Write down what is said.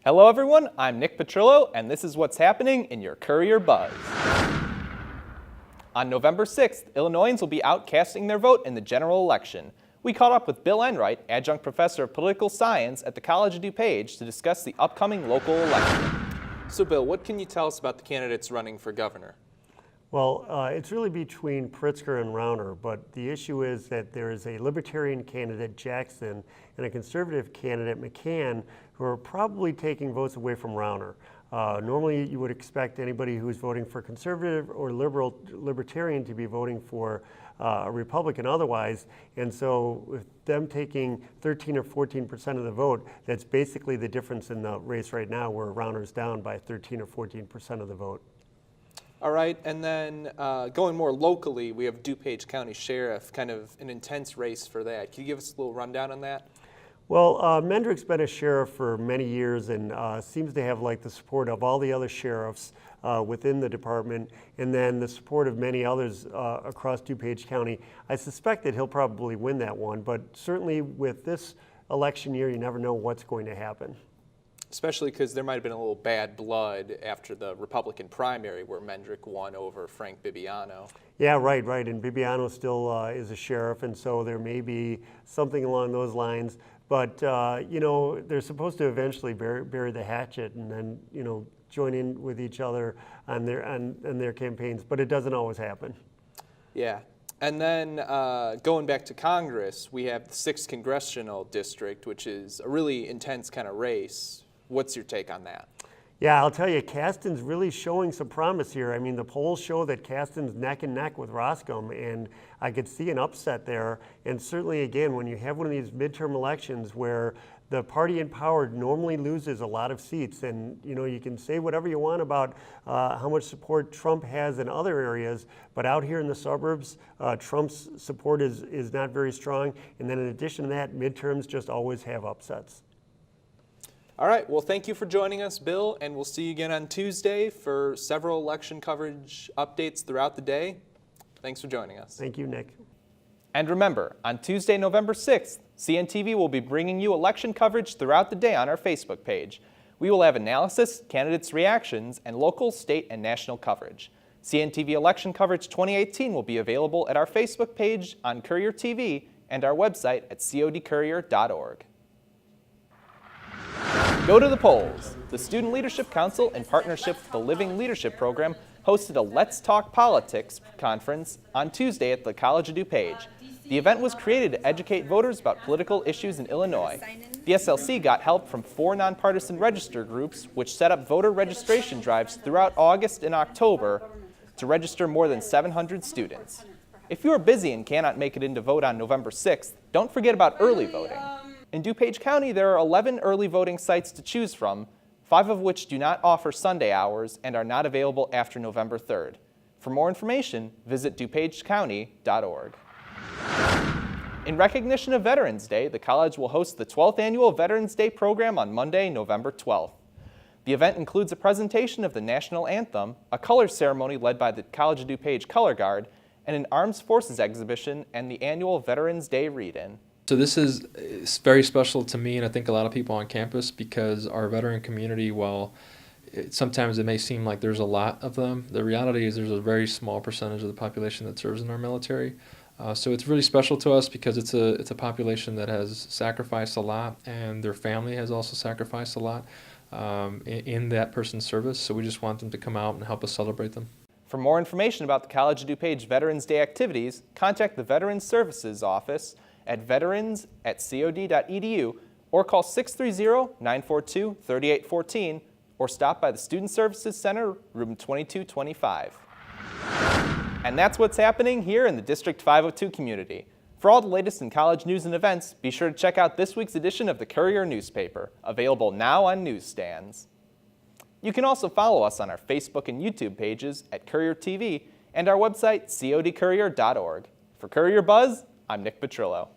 Hello everyone, I'm Nick Petrillo, and this is what's happening in your Courier Buzz. On November 6th, Illinoisans will be out casting their vote in the general election. We caught up with Bill Enright, adjunct professor of political science at the College of DuPage, to discuss the upcoming local election. So Bill, what can you tell us about the candidates running for governor? Well, it's really between Pritzker and Rauner, but the issue is that there is a libertarian candidate, Jackson, and a conservative candidate, McCann, who are probably taking votes away from Rauner. Normally, you would expect anybody who's voting for conservative or libertarian to be voting for a Republican otherwise, and so with them taking 13 or 14% of the vote, that's basically the difference in the race right now, where Rauner's down by 13 or 14% of the vote. All right, and then going more locally, we have DuPage County Sheriff, kind of an intense race for that. Can you give us a little rundown on that? Well, Mendrick's been a sheriff for many years and seems to have the support of all the other sheriffs within the department, and then the support of many others across DuPage County. I suspect that he'll probably win that one, but certainly with this election year, you never know what's going to happen. Especially because there might have been a little bad blood after the Republican primary where Mendrick won over Frank Bibbiano. Yeah, right, and Bibbiano still is a sheriff, and so there may be something along those lines. But, you know, they're supposed to eventually bury the hatchet and then, you know, join in with each other on their campaigns, but it doesn't always happen. Yeah. And then going back to Congress, we have the 6th Congressional District, which is a really intense kind of race. What's your take on that? Yeah, I'll tell you, Kasten's really showing some promise here. I mean, the polls show that Kasten's neck and neck with Roscom, and I could see an upset there. And certainly, again, when you have one of these midterm elections where the party in power normally loses a lot of seats, and you know, you can say whatever you want about how much support Trump has in other areas, but out here in the suburbs, Trump's support is not very strong. And then in addition to that, midterms just always have upsets. All right, well, thank you for joining us, Bill, and we'll see you again on Tuesday for several election coverage updates throughout the day. Thanks for joining us. Thank you, Nick. And remember, on Tuesday, November 6th, CNTV will be bringing you election coverage throughout the day on our Facebook page. We will have analysis, candidates' reactions, and local, state, and national coverage. CNTV Election Coverage 2018 will be available at our Facebook page, on Courier TV, and our website at codcourier.org. Go to the polls. The Student Leadership Council, in partnership with the Living Leadership Program, hosted a Let's Talk Politics conference on Tuesday at the College of DuPage. The event was created to educate voters about political issues in Illinois. The SLC got help from 4 nonpartisan register groups, which set up voter registration drives throughout August and October to register more than 700 students. If you are busy and cannot make it in to vote on November 6th, don't forget about early voting. In DuPage County, there are 11 early voting sites to choose from, 5 of which do not offer Sunday hours and are not available after November 3rd. For more information, visit dupagecounty.org. In recognition of Veterans Day, the college will host the 12th Annual Veterans Day program on Monday, November 12th. The event includes a presentation of the national anthem, a color ceremony led by the College of DuPage Color Guard, and an Armed Forces exhibition and the annual Veterans Day read-in. So this is very special to me, and I think a lot of people on campus, because our veteran community, while sometimes it may seem like there's a lot of them, the reality is there's a very small percentage of the population that serves in our military. So it's really special to us because it's a population that has sacrificed a lot, and their family has also sacrificed a lot in that person's service. So we just want them to come out and help us celebrate them. For more information about the College of DuPage Veterans Day activities, contact the Veterans Services Office at veterans@cod.edu or call 630-942-3814 or stop by the Student Services Center, room 2225. And that's what's happening here in the District 502 community. For all the latest in college news and events, be sure to check out this week's edition of the Courier newspaper, available now on newsstands. You can also follow us on our Facebook and YouTube pages at Courier TV and our website, codcourier.org. For Courier Buzz, I'm Nick Petrillo.